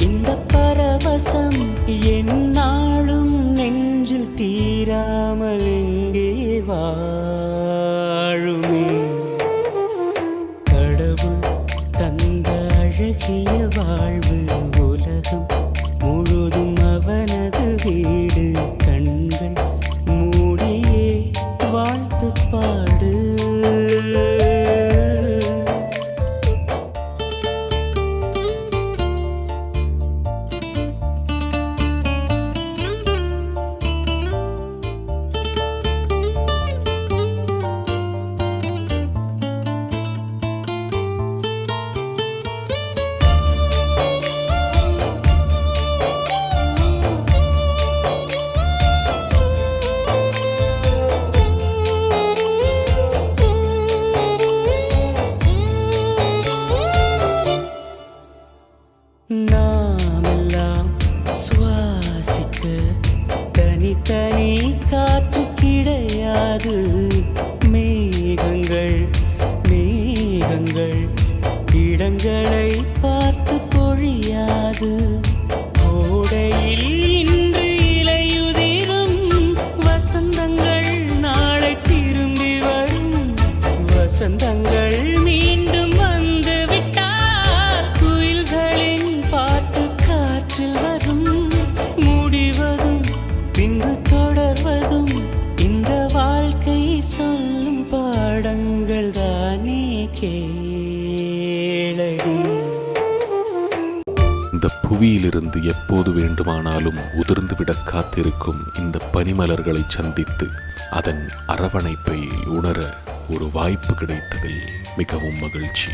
இந்த பரவசம் என்னாலும் நெஞ்சில் தீராமல் எங்கே வாழுமே. கடவுள் தந்த அழகிய வாழ்வு உலகம் முழுதும் அவனது வீடு. கண்கள் மூடியே வாழ்த்து பாடு. நாமெல்லாம் சுவாசிக்க தனித்தனி காற்று கிடையாது. மேகங்கள் மேகங்கள் இடங்களை பார்த்து பொழியாது. கோடையில் இன்று இலையுதிரும் வசந்தங்கள் நாளை திரும்பி வரும். வசந்தங்கள் மீண்டும் வந்து விட்டார். குயில்களின் பாட்டு காற்றில் வரும். முடிவதும் பின்பு தொடர்வதும் இந்த வாழ்க்கை சொல்லும் பாடங்கள் தானே கேளடி. இந்த புவியிலிருந்து எப்போது வேண்டுமானாலும் உதிர்ந்துவிட காத்திருக்கும் இந்த பனிமலர்களை சந்தித்து அதன் அரவணைப்பை உணர ஒரு வாய்ப்பு கிடைத்ததில் மிகவும் மகிழ்ச்சி.